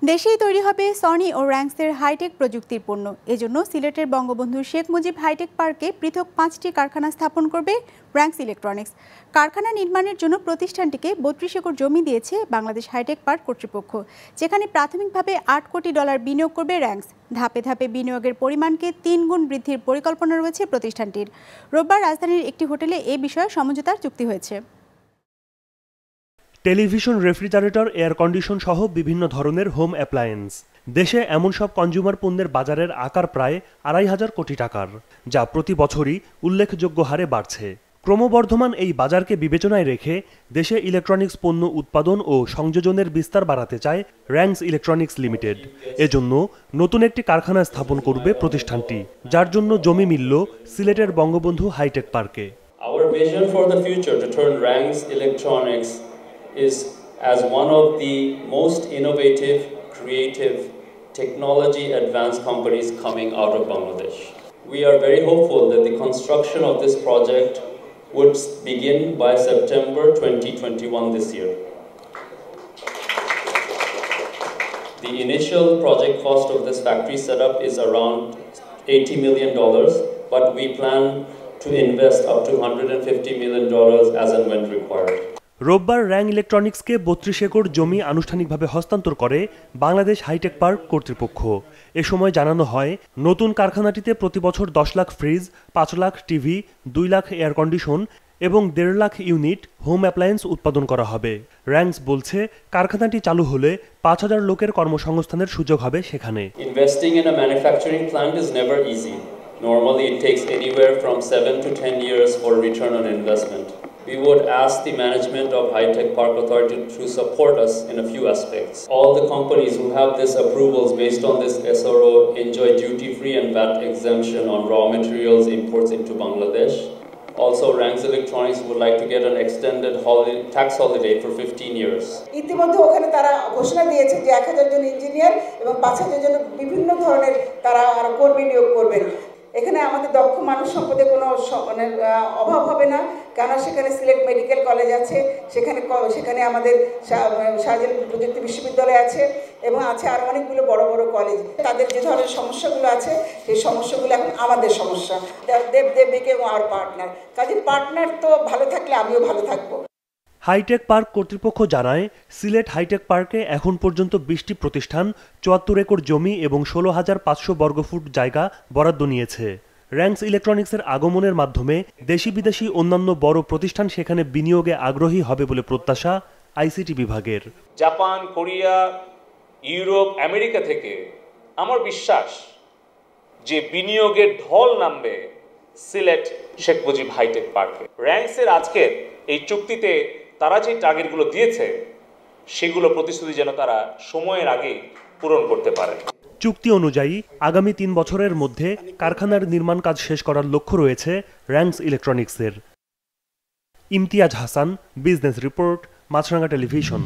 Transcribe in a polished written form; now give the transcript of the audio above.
দেশেই তৈরি হবে সনি ও র্যাংসের হাইটেক প্রযুক্তির পণ্য। এজন্য সিলেটের বঙ্গবন্ধু শেখ মুজিব হাইটেক পার্কে পৃথক 5টি কারখানা স্থাপন করবে র্যাংস ইলেকট্রনিক্স। কারখানা নির্মাণের জন্য প্রতিষ্ঠানটিকে 32 একর জমি দিয়েছে বাংলাদেশ হাইটেক পার্ক কর্তৃপক্ষ, যেখানে প্রাথমিকভাবে $8 কোটি বিনিয়োগ করবে র্যাংস। ধাপে ধাপে বিনিয়োগের পরিমাণকে 3 গুণ বৃদ্ধির পরিকল্পনা রয়েছে প্রতিষ্ঠানটির। রোববার রাজধানীর একটি হোটেলে এ বিষয়ে সমঝোতার চুক্তি হয়েছে। টেলিভিশন, রেফ্রিজারেটর, এয়ার কন্ডিশন সহ বিভিন্ন ধরনের হোম অ্যাপ্লায়েন্স। দেশে এমন সব কনজিউমার পণ্যের বাজারের আকার প্রায় 2,500 কোটি টাকার, যা প্রতি বছরই উল্লেখযোগ্য হারে বাড়ছে। ক্রমবর্ধমান এই বাজারকে বিবেচনায় রেখে দেশে ইলেকট্রনিক্স পণ্য উৎপাদন ও সংযোজনের বিস্তার বাড়াতে চায় র্যাংস ইলেকট্রনিক্স লিমিটেড। এজন্য নতুন একটি কারখানা স্থাপন করবে প্রতিষ্ঠানটি, যার জন্য জমি মিলল সিলেটের বঙ্গবন্ধু হাইটেক পার্কে। Our vision for the future to turn Rangs Electronics is as one of the most innovative, creative, technology advanced companies coming out of Bangladesh. We are very hopeful that the construction of this project would begin by September 2021 this year. The initial project cost of this factory setup is around $80 million, but we plan to invest up to $150 million as and when required. রোববার rang ইলেকট্রনিক্সকে 32 acre জমি আনুষ্ঠানিকভাবে হস্তান্তর করে Bangladesh hi tech park কর্তৃপক্ষ। এ সময় জানানো হয়, নতুন কারখানাটিতে প্রতি বছর 10 lakh fridge, 5 lakh TV, 2 lakh air condition এবং 1.5 লাখ ইউনিট হোম অ্যাপ্লায়েন্স উৎপাদন করা হবে। র্যাংস বলছে, কারখানাটি চালু হলে 5,000 লোকের কর্মসংস্থানের সুযোগ হবে সেখানে। Investing in a manufacturing plant is never easy. Normally it takes anywhere from 7 to 10 years for return on investment. We would ask the management of High-Tech Park Authority to support us in a few aspects. All the companies who have these approvals based on this SRO enjoy duty-free and VAT exemption on raw materials imports into Bangladesh. Also, Rangs Electronics would like to get an extended tax holiday for 15 years. ইতিমধ্যে ওখানে তারা ঘোষণা দিয়েছে যে 1000 জন engineer এবং 5000 জন বিভিন্ন ধরনের তারা কর্মী নিয়োগ করবেন। এখানে আমাদের দক্ষ মানব সম্পদের কোনো অভাব হবে না, কারণ সেখানে সিলেট মেডিকেল কলেজ আছে, সেখানে আমাদের শাহজালাল প্রযুক্তি বিশ্ববিদ্যালয় আছে এবং আছে আরও অনেকগুলো বড় বড় কলেজ। তাদের যে ধরনের সমস্যাগুলো আছে সেই সমস্যাগুলো এখন আমাদের সমস্যা। দেবকে এবং আমার পার্টনার, কাজে পার্টনার তো ভালো থাকলে আমিও ভালো থাকবো। হাইটেক পার্ক কর্তৃপক্ষ জানায়, সিলেট হাইটেক পার্কে এখন পর্যন্ত 20টি প্রতিষ্ঠান 74 একর জমি এবং 16,500 বর্গফুট জায়গা বরাদ্দ নিয়েছে। র্যাংস ইলেকট্রনিক্সের আগমনের মাধ্যমে দেশি বিদেশি অন্যান্য বড় প্রতিষ্ঠান সেখানে বিনিয়োগে আগ্রহী হবে বলে প্রত্যাশা আইসিটি বিভাগের। জাপান, কোরিয়া, ইউরোপ, আমেরিকা থেকে আমার বিশ্বাস যে বিনিয়োগের ঢল নামবে সিলেট শেখ মুজিব হাইটেক পার্কে। র্যাংসের আজকের এই চুক্তিতে তারা যে টার্গেটগুলো দিয়েছে সেগুলো প্রতিশ্রুতি যেন তারা সময়ের আগে পূরণ করতে পারে। চুক্তি অনুযায়ী আগামী 3 বছরের মধ্যে কারখানার নির্মাণ কাজ শেষ করার লক্ষ্য রয়েছে র্যাংস ইলেকট্রনিক্সের। ইমতিয়াজ হাসান, বিজনেস রিপোর্ট, মাছরাঙ্গা টেলিভিশন।